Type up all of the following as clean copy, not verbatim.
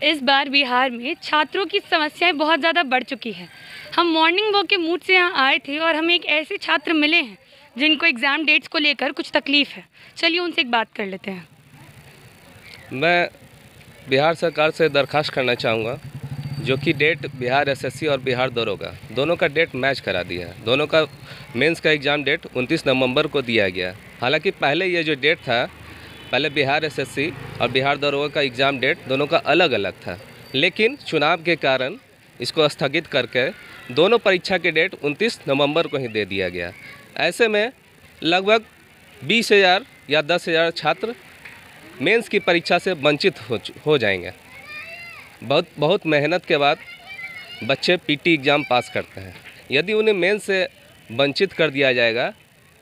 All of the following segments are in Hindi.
इस बार बिहार में छात्रों की समस्याएं बहुत ज़्यादा बढ़ चुकी हैं। हम मॉर्निंग वॉक के मूड से यहाँ आए थे और हमें एक ऐसे छात्र मिले हैं जिनको एग्ज़ाम डेट्स को लेकर कुछ तकलीफ़ है। चलिए उनसे एक बात कर लेते हैं। मैं बिहार सरकार से दरख्वास्त करना चाहूँगा, जो कि डेट बिहार एसएससी और बिहार दरोगा दोनों का डेट मैच करा दिया है। दोनों का मेंस का एग्ज़ाम डेट 29 नवंबर को दिया गया। हालांकि पहले ये जो डेट था, पहले बिहार एसएससी और बिहार दरोगा का एग्ज़ाम डेट दोनों का अलग अलग था, लेकिन चुनाव के कारण इसको स्थगित करके दोनों परीक्षा के डेट 29 नवंबर को ही दे दिया गया। ऐसे में लगभग 20,000 या 10,000 छात्र मेंस की परीक्षा से वंचित हो जाएंगे। बहुत मेहनत के बाद बच्चे पीटी एग्ज़ाम पास करते हैं। यदि उन्हें मेंस से वंचित कर दिया जाएगा,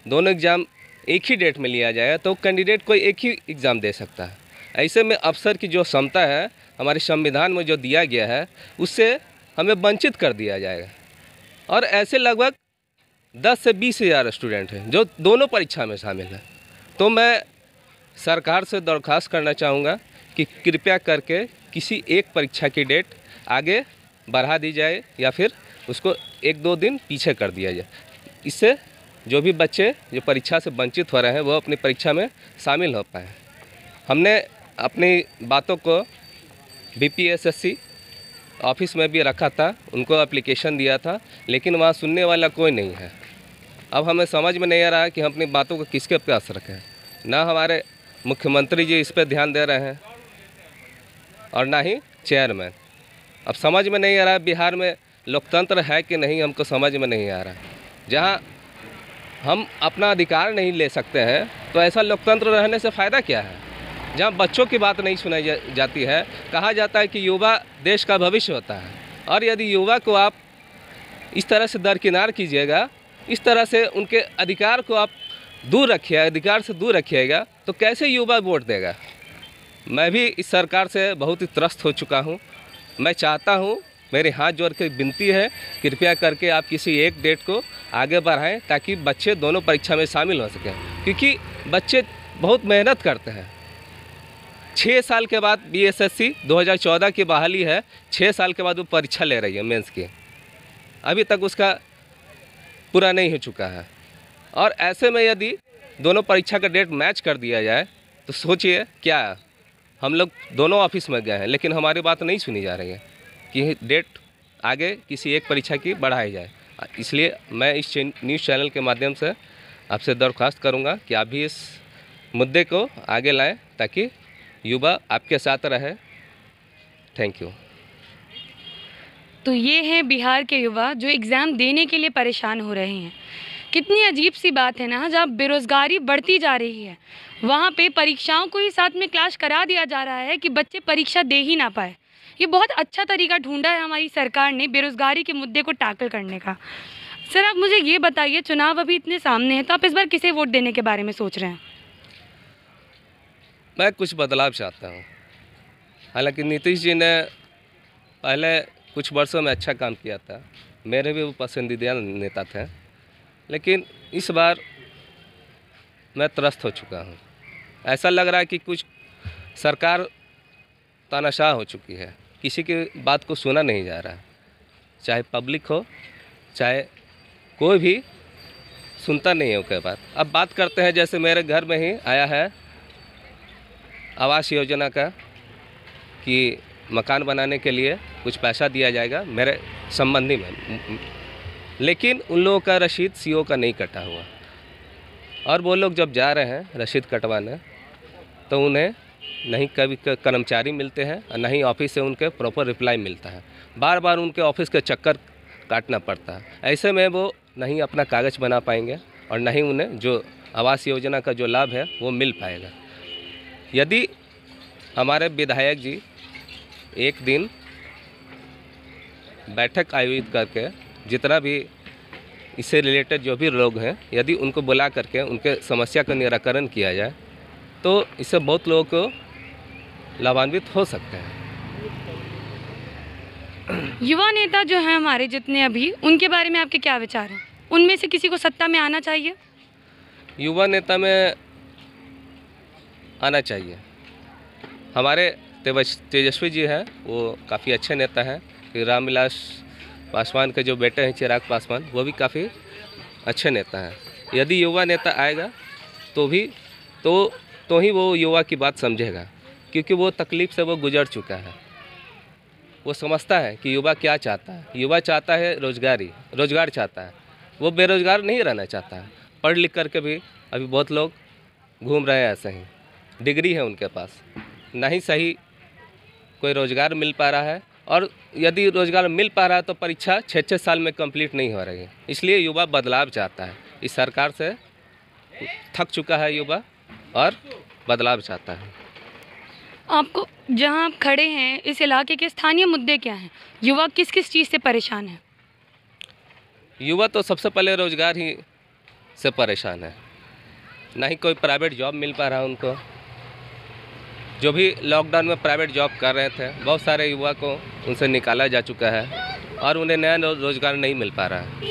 दोनों एग्ज़ाम एक ही डेट में लिया जाएगा, तो कैंडिडेट कोई एक ही एग्ज़ाम दे सकता है। ऐसे में अवसर की जो क्षमता है हमारे संविधान में जो दिया गया है, उससे हमें वंचित कर दिया जाएगा। और ऐसे लगभग 10 से 20,000 स्टूडेंट हैं जो दोनों परीक्षा में शामिल हैं। तो मैं सरकार से दरख्वास्त करना चाहूँगा कि कृपया करके किसी एक परीक्षा की डेट आगे बढ़ा दी जाए या फिर उसको 1-2 दिन पीछे कर दिया जाए। इससे जो भी बच्चे जो परीक्षा से वंचित हो रहे हैं वो अपनी परीक्षा में शामिल हो पाएँ। हमने अपनी बातों को बीपीएसएससी ऑफिस में भी रखा था, उनको एप्लीकेशन दिया था, लेकिन वहाँ सुनने वाला कोई नहीं है। अब हमें समझ में नहीं आ रहा है कि हम अपनी बातों को किसके पास रखें। ना हमारे मुख्यमंत्री जी इस पर ध्यान दे रहे हैं और ना ही चेयरमैन। अब समझ में नहीं आ रहा है बिहार में लोकतंत्र है कि नहीं, हमको समझ में नहीं आ रहा। जहाँ हम अपना अधिकार नहीं ले सकते हैं तो ऐसा लोकतंत्र रहने से फ़ायदा क्या है। जहाँ बच्चों की बात नहीं सुनाई जाती है, कहा जाता है कि युवा देश का भविष्य होता है, और यदि युवा को आप इस तरह से दरकिनार कीजिएगा, इस तरह से उनके अधिकार को आप दूर रखिएगा, अधिकार से दूर रखिएगा, तो कैसे युवा वोट देगा। मैं भी इस सरकार से बहुत ही त्रस्त हो चुका हूँ। मैं चाहता हूँ, मेरे हाथ जोड़ के विनती है, कृपया करके आप किसी एक डेट को आगे बढ़ाएं ताकि बच्चे दोनों परीक्षा में शामिल हो सकें, क्योंकि बच्चे बहुत मेहनत करते हैं। 6 साल के बाद बीएसएससी 2014 की बहाली है, 6 साल के बाद वो परीक्षा ले रही है मेंस की, अभी तक उसका पूरा नहीं हो चुका है। और ऐसे में यदि दोनों परीक्षा का डेट मैच कर दिया जाए तो सोचिए क्या, हम लोग दोनों ऑफिस में गए हैं लेकिन हमारी बात नहीं सुनी जा रही है कि डेट आगे किसी एक परीक्षा की बढ़ाई जाए। इसलिए मैं इस न्यूज़ चैनल के माध्यम से आपसे दरख्वास्त करूंगा कि आप भी इस मुद्दे को आगे लाएं ताकि युवा आपके साथ रहे। Thank you. तो ये हैं बिहार के युवा जो एग्ज़ाम देने के लिए परेशान हो रहे हैं। कितनी अजीब सी बात है ना, जहाँ बेरोज़गारी बढ़ती जा रही है वहाँ पे परीक्षाओं को ही साथ में क्लास करा दिया जा रहा है कि बच्चे परीक्षा दे ही ना पाए। ये बहुत अच्छा तरीका ढूंढा है हमारी सरकार ने बेरोज़गारी के मुद्दे को टैकल करने का। सर आप मुझे ये बताइए, चुनाव अभी इतने सामने हैं तो आप इस बार किसे वोट देने के बारे में सोच रहे हैं? मैं कुछ बदलाव चाहता हूँ। हालांकि नीतीश जी ने पहले कुछ वर्षों में अच्छा काम किया था, मेरे भी वो पसंदीदा नेता थे, लेकिन इस बार मैं त्रस्त हो चुका हूँ। ऐसा लग रहा है कि कुछ सरकार तानाशाह हो चुकी है, किसी की बात को सुना नहीं जा रहा है, चाहे पब्लिक हो चाहे कोई भी सुनता नहीं है उसके बात। अब बात करते हैं, जैसे मेरे घर में ही आया है आवास योजना का कि मकान बनाने के लिए कुछ पैसा दिया जाएगा मेरे संबंधी में, लेकिन उन लोगों का रसीद सीओ का नहीं कटा हुआ, और वो लोग जब जा रहे हैं रसीद कटवाने तो उन्हें नहीं कभी कर्मचारी मिलते हैं और नहीं ऑफिस से उनके प्रॉपर रिप्लाई मिलता है। बार बार उनके ऑफिस के चक्कर काटना पड़ता है। ऐसे में वो नहीं अपना कागज़ बना पाएंगे और नहीं उन्हें जो आवास योजना का जो लाभ है वो मिल पाएगा। यदि हमारे विधायक जी एक दिन बैठक आयोजित करके जितना भी इससे रिलेटेड जो भी लोग हैं, यदि उनको बुला करके उनके समस्या का निराकरण किया जाए तो इससे बहुत लोगों को लाभान्वित हो सकते हैं। युवा नेता जो हैं हमारे जितने अभी, उनके बारे में आपके क्या विचार हैं? उनमें से किसी को सत्ता में आना चाहिए? युवा नेता में आना चाहिए। हमारे तेजस्वी जी हैं वो काफ़ी अच्छे नेता हैं। फिर रामविलास पासवान के जो बेटे हैं चिराग पासवान, वो भी काफ़ी अच्छे नेता हैं। यदि युवा नेता आएगा तो ही वो युवा की बात समझेगा, क्योंकि वो तकलीफ़ से वो गुजर चुका है। वो समझता है कि युवा क्या चाहता है। युवा चाहता है रोज़गार चाहता है। वो बेरोज़गार नहीं रहना चाहता है। पढ़ लिख करके भी अभी बहुत लोग घूम रहे हैं ऐसे ही, डिग्री है उनके पास, ना ही सही कोई रोज़गार मिल पा रहा है, और यदि रोज़गार मिल पा रहा है तो परीक्षा 6-6 साल में कंप्लीट नहीं हो रही है। इसलिए युवा बदलाव चाहता है। इस सरकार से थक चुका है युवा और बदलाव चाहता है। आपको जहाँ आप खड़े हैं इस इलाके के स्थानीय मुद्दे क्या हैं? युवा किस किस चीज़ से परेशान है? युवा तो सबसे पहले रोज़गार ही से परेशान है। ना ही कोई प्राइवेट जॉब मिल पा रहा है उनको। जो भी लॉकडाउन में प्राइवेट जॉब कर रहे थे, बहुत सारे युवा को उनसे निकाला जा चुका है और उन्हें नया रोज़गार नहीं मिल पा रहा है।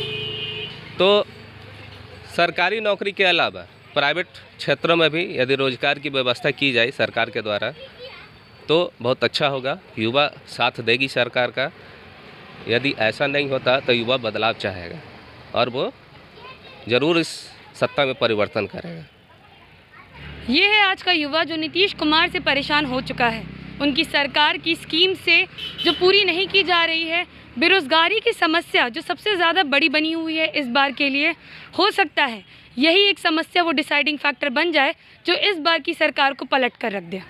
तो सरकारी नौकरी के अलावा प्राइवेट क्षेत्रों में भी यदि रोज़गार की व्यवस्था की जाए सरकार के द्वारा तो बहुत अच्छा होगा। युवा साथ देगी सरकार का। यदि ऐसा नहीं होता तो युवा बदलाव चाहेगा और वो ज़रूर इस सत्ता में परिवर्तन करेगा। ये है आज का युवा जो नीतीश कुमार से परेशान हो चुका है। उनकी सरकार की स्कीम से जो पूरी नहीं की जा रही है, बेरोज़गारी की समस्या जो सबसे ज़्यादा बड़ी बनी हुई है इस बार के लिए, हो सकता है यही एक समस्या वो डिसाइडिंग फैक्टर बन जाए जो इस बार की सरकार को पलट कर रख दे।